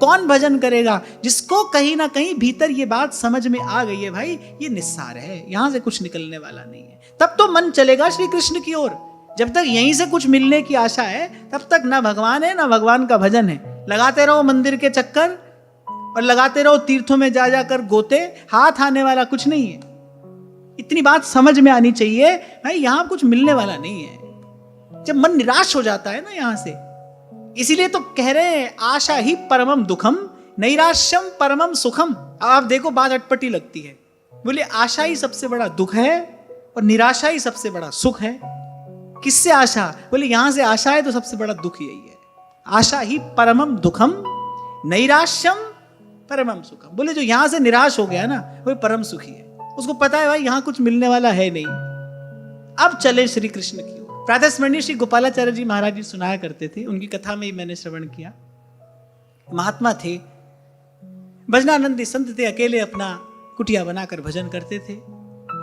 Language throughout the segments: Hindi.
कौन भजन करेगा? जिसको कहीं ना कहीं भीतर ये बात समझ में आ गई है, भाई ये निस्सार है, यहां से कुछ निकलने वाला नहीं है, तब तो मन चलेगा श्री कृष्ण की ओर। जब तक यहीं से कुछ मिलने की आशा है, तब तक ना भगवान है ना भगवान का भजन है। लगाते रहो मंदिर के चक्कर और लगाते रहो तीर्थों में जा जाकर गोते, हाथ आने वाला कुछ नहीं है। इतनी बात समझ में आनी चाहिए, भाई यहां कुछ मिलने वाला नहीं है। जब मन निराश हो जाता है ना यहां से, इसीलिए तो कह रहे हैं आशा ही परमम दुखम नैराश्यम परमम सुखम। अब आप देखो बात अटपटी लगती है, बोले आशा ही सबसे बड़ा दुख है और निराशा ही सबसे बड़ा सुख है। किससे आशा? बोले यहां से आशा है तो सबसे बड़ा दुख यही है। आशा ही परमम दुखम नैराश्यम परमम सुखम। बोले जो यहां से निराश हो गया ना, वो परम सुखी है। उसको पता है भाई यहां कुछ मिलने वाला है नहीं। अब चले श्री कृष्ण की ओर। प्रातः स्मरणीय श्री गोपालाचार्य जी महाराज जी सुनाया करते थे, उनकी कथा में ही मैंने श्रवण किया। महात्मा थे, भजनानंदी संत थे, अकेले अपना कुटिया बनाकर भजन करते थे,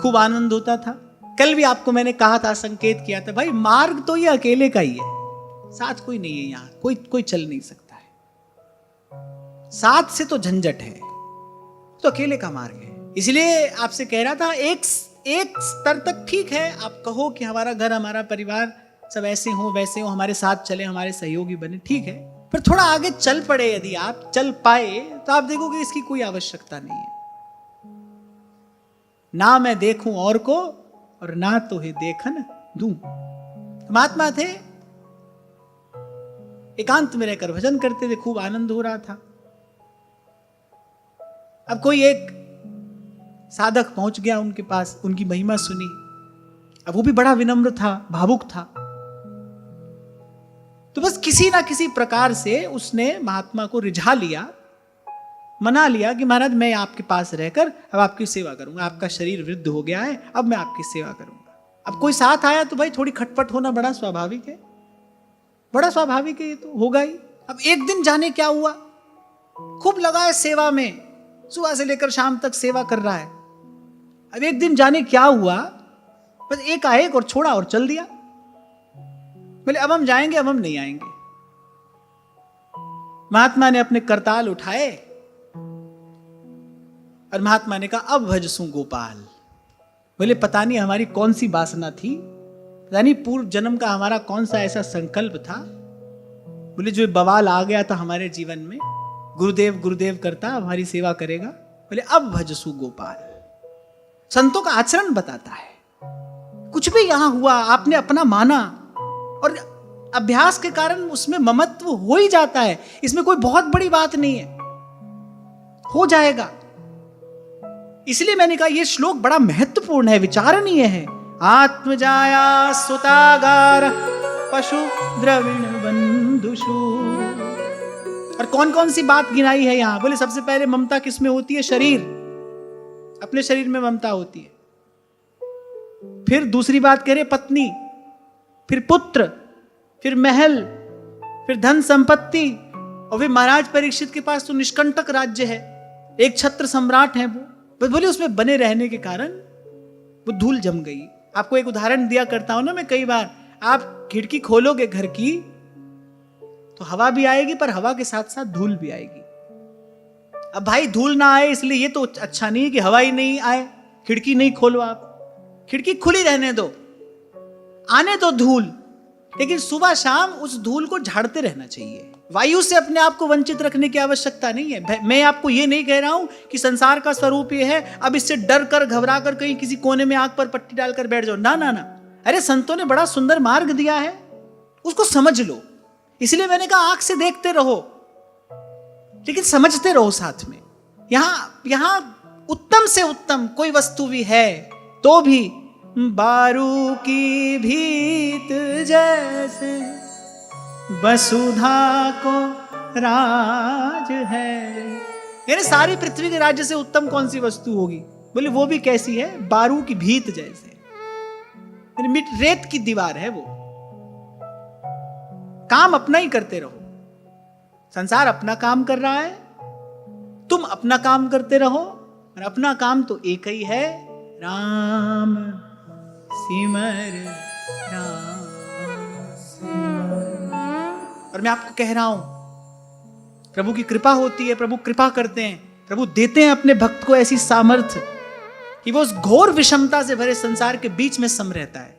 खूब आनंद होता था। कल भी आपको मैंने कहा था, संकेत किया था, भाई मार्ग तो ये अकेले का ही है, साथ कोई नहीं है यहां, कोई चल नहीं सकता है, साथ से तो झंझट है, तो अकेले का मार्ग है। इसलिए आपसे कह रहा था, एक स्तर तक ठीक है, आप कहो कि हमारा घर हमारा परिवार सब ऐसे हो वैसे हो, हमारे साथ चले, हमारे सहयोगी बने, ठीक है। पर थोड़ा आगे चल पड़े, यदि आप चल पाए तो आप देखोगे इसकी कोई आवश्यकता नहीं है। ना मैं देखूं और को और ना तो है देखन दूं। महात्मा थे, एकांत में रहकर भजन करते थे, खूब आनंद हो रहा था। अब कोई एक साधक पहुंच गया उनके पास, उनकी महिमा सुनी। अब वो भी बड़ा विनम्र था, भावुक था, तो बस किसी ना किसी प्रकार से उसने महात्मा को रिझा लिया, मना लिया कि महाराज मैं आपके पास रहकर अब आपकी सेवा करूंगा, आपका शरीर वृद्ध हो गया है, अब मैं आपकी सेवा करूंगा। अब कोई साथ आया तो भाई थोड़ी खटपट होना बड़ा स्वाभाविक है, बड़ा स्वाभाविक है, ये तो होगा ही। अब एक दिन जाने क्या हुआ, खूब लगा है सेवा में, सुबह से लेकर शाम तक सेवा कर रहा है। अब एक दिन जाने क्या हुआ, बस एकाएक और छोड़ा और चल दिया। बोले अब हम जाएंगे, अब हम नहीं आएंगे। महात्मा ने अपने करताल उठाए और महात्मा ने कहा अब भजसू गोपाल। बोले पता नहीं हमारी कौन सी वासना थी, पता नहीं पूर्व जन्म का हमारा कौन सा ऐसा संकल्प था, बोले जो बवाल आ गया था हमारे जीवन में, गुरुदेव गुरुदेव करता हमारी सेवा करेगा। बोले अब भजसू गोपाल। संतों का आचरण बताता है, कुछ भी यहां हुआ आपने अपना माना और अभ्यास के कारण उसमें ममत्व हो ही जाता है, इसमें कोई बहुत बड़ी बात नहीं है, हो जाएगा। इसलिए मैंने कहा यह श्लोक बड़ा महत्वपूर्ण है, विचारणीय है। आत्मजाया सुतागार पशु द्रविण बंधुषु। और कौन कौन सी बात गिनाई है यहां? बोले सबसे पहले ममता किसमें होती है? शरीर, अपने शरीर में ममता होती है। फिर दूसरी बात कह रहे पत्नी, फिर पुत्र, फिर महल, फिर धन संपत्ति, और फिर महाराज परीक्षित के पास तो निष्कंटक राज्य है, एक छत्र सम्राट है वो, बस बोले उसमें बने रहने के कारण वो धूल जम गई। आपको एक उदाहरण दिया करता हूं ना मैं कई बार, आप खिड़की खोलोगे घर की तो हवा भी आएगी, पर हवा के साथ साथ धूल भी आएगी। अब भाई धूल ना आए इसलिए ये तो अच्छा नहीं है कि हवा ही नहीं आए, खिड़की नहीं खोलो, आप खिड़की खुली रहने दो, आने दो धूल, लेकिन सुबह शाम उस धूल को झाड़ते रहना चाहिए। वायु से अपने आप को वंचित रखने की आवश्यकता नहीं है। मैं आपको ये नहीं कह रहा हूं कि संसार का स्वरूप ये है अब इससे डर कर घबरा कर कहीं किसी कोने में आंख पर पट्टी डालकर बैठ जाओ, ना ना ना। अरे संतों ने बड़ा सुंदर मार्ग दिया है, उसको समझ लो। इसलिए मैंने कहा आंख से देखते रहो लेकिन समझते रहो साथ में। यहां उत्तम से उत्तम कोई वस्तु भी है तो भी बारू की भीत जैसे वसुधा को राज है। यानी सारी पृथ्वी के राज्य से उत्तम कौन सी वस्तु होगी? बोले वो भी कैसी है? बारू की भीत जैसे, रेत की दीवार है वो। काम अपना ही करते रहो, संसार अपना काम कर रहा है, तुम अपना काम करते रहो, और अपना काम तो एक ही है, राम सिमर राम सिमर। और मैं आपको कह रहा हूं प्रभु की कृपा होती है, प्रभु कृपा करते हैं, प्रभु देते हैं अपने भक्त को ऐसी सामर्थ्य कि वो उस घोर विषमता से भरे संसार के बीच में सम रहता है।